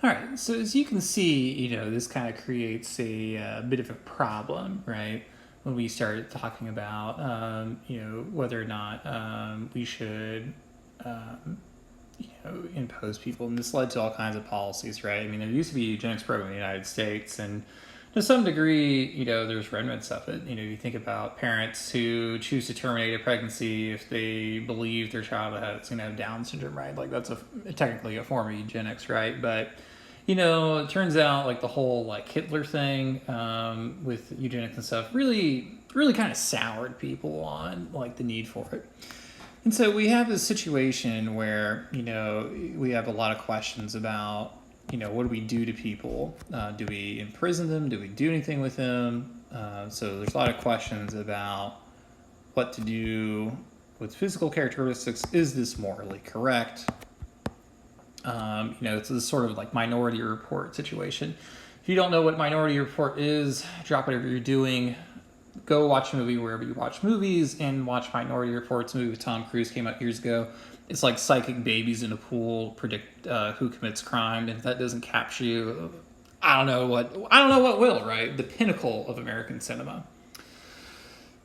All right, so as you can see, this kind of creates a bit of a problem, right? When we start talking about, whether or not we should, impose people. And this led to all kinds of policies, right? I mean, there used to be a eugenics program in the United States, and to some degree, there's remnants of it. You think about parents who choose to terminate a pregnancy if they believe their child is going to have Down syndrome, right? Like that's technically a form of eugenics, right? But it turns out like the whole like Hitler thing with eugenics and stuff really kind of soured people on like the need for it. And so we have this situation where, we have a lot of questions about, what do we do to people? Do we imprison them? Do we do anything with them? So there's a lot of questions about what to do with physical characteristics. Is this morally correct? It's this sort of like Minority Report situation. If you don't know what Minority Report is, drop whatever you're doing. Go watch a movie wherever you watch movies and watch Minority Report's movie with Tom Cruise, came out years ago. It's like psychic babies in a pool predict who commits crime, and if that doesn't capture you, I don't know what will, right? The pinnacle of American cinema.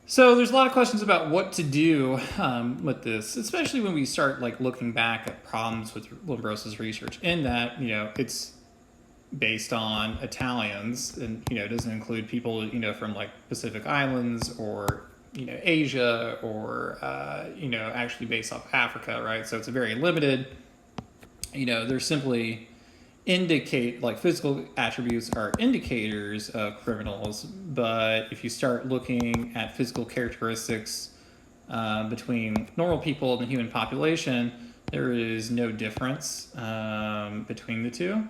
So there's a lot of questions about what to do with this, especially when we start like looking back at problems with Lombroso's research. In that, it's based on Italians, and it doesn't include people from like Pacific Islands or Asia or actually based off Africa, right? So it's a very limited. They're simply indicate like physical attributes are indicators of criminals, but if you start looking at physical characteristics between normal people and the human population, there is no difference between the two.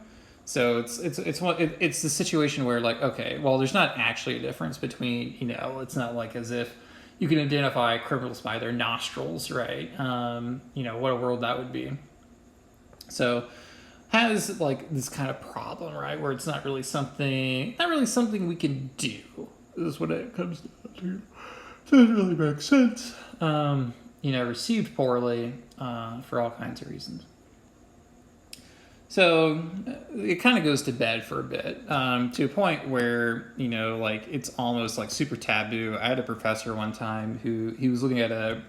So it's the situation where like, okay, well, there's not actually a difference between, it's not like as if you can identify criminals by their nostrils, right? What a world that would be. So has like this kind of problem, right, where it's not really something we can do, is what it comes down to. Doesn't really make sense. Received poorly for all kinds of reasons. So it kind of goes to bed for a bit, to a point where, like it's almost like super taboo. I had a professor one time who he was looking at a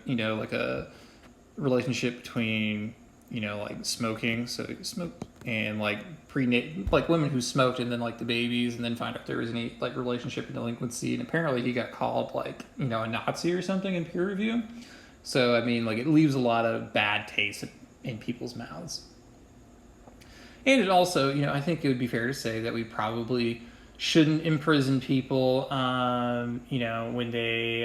relationship between, like smoking, so smoke, and like like women who smoked, and then like the babies, and then find out if there was any like relationship and delinquency. And apparently he got called like, a Nazi or something in peer review. So, I mean, like it leaves a lot of bad taste in people's mouths. And it also, I think it would be fair to say that we probably shouldn't imprison people, when they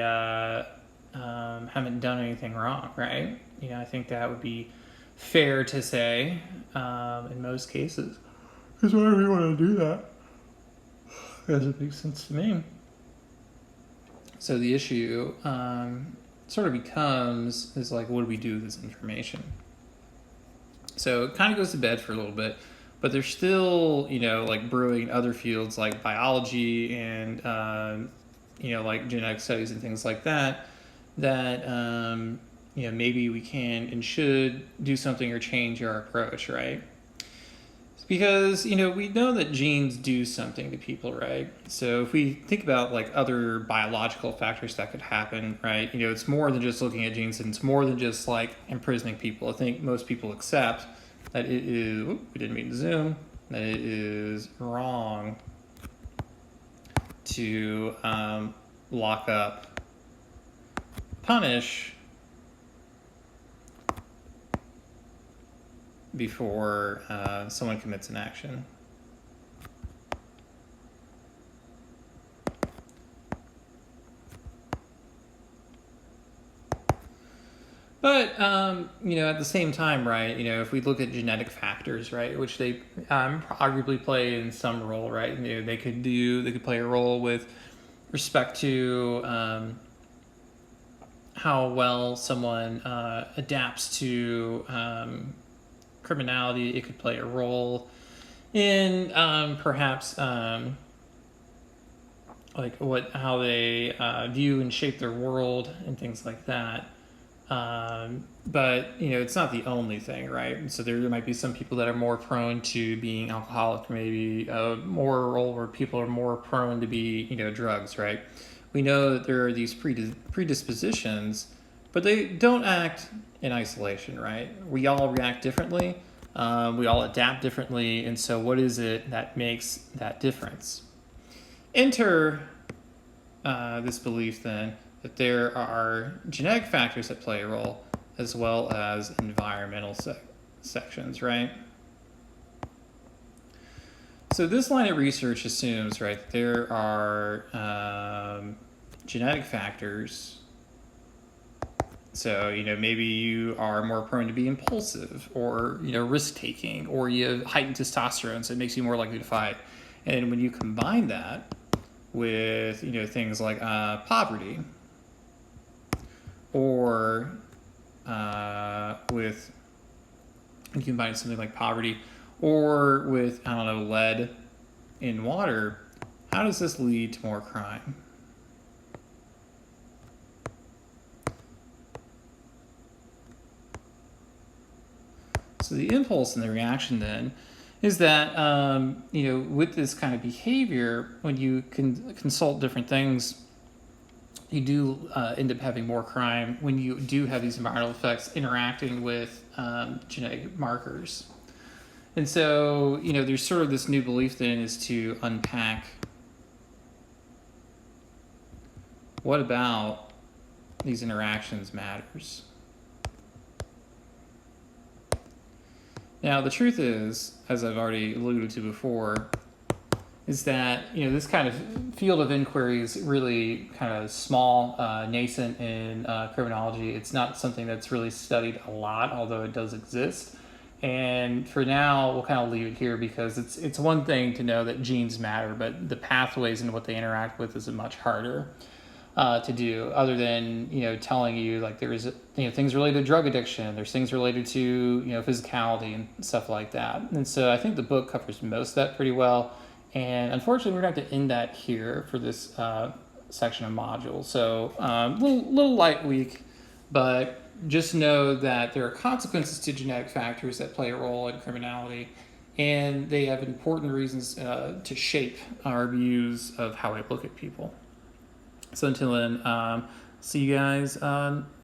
haven't done anything wrong, right? I think that would be fair to say in most cases. Because why do we want to do that? Doesn't make sense to me. So the issue sort of becomes is like, what do we do with this information? So it kind of goes to bed for a little bit, but there's still, like brewing other fields like biology and, like genetic studies and things like that, maybe we can and should do something or change our approach, right? Because, we know that genes do something to people, right? So if we think about like other biological factors that could happen, right? It's more than just looking at genes, and it's more than just like imprisoning people. I think most people accept that it is, we didn't mean to zoom, that it is wrong to lock up, punish before someone commits an action. But, at the same time, right, if we look at genetic factors, right, which they arguably play in some role, right, they could play a role with respect to how well someone adapts to criminality. It could play a role in perhaps like how they view and shape their world and things like that. But it's not the only thing, right? So there might be some people that are more prone to being alcoholic, maybe or people are more prone to be drugs, right? We know that there are these predispositions, but they don't act in isolation, right? We all react differently, we all adapt differently, and so what is it that makes that difference? Enter this belief then that there are genetic factors that play a role as well as environmental sections, right? So this line of research assumes, right, that there are genetic factors. So, maybe you are more prone to be impulsive or, risk-taking, or you have heightened testosterone, so it makes you more likely to fight. And when you combine that with, things like poverty, or with, you combine something like poverty, or with, lead in water, how does this lead to more crime? So the impulse and the reaction then is that, with this kind of behavior, when you can consult different things, you do end up having more crime when you do have these environmental effects interacting with genetic markers. And so, there's sort of this new belief then is to unpack what about these interactions matters. Now, the truth is, as I've already alluded to before, is that this kind of field of inquiry is really kind of small, nascent in criminology. It's not something that's really studied a lot, although it does exist. And for now, we'll kind of leave it here because it's one thing to know that genes matter, but the pathways and what they interact with is much harder to do, other than telling you like there is things related to drug addiction, there's things related to physicality and stuff like that. And so I think the book covers most of that pretty well. And unfortunately, we're going to have to end that here for this section of module. So little light week, but just know that there are consequences to genetic factors that play a role in criminality, and they have important reasons to shape our views of how we look at people. So until then, see you guys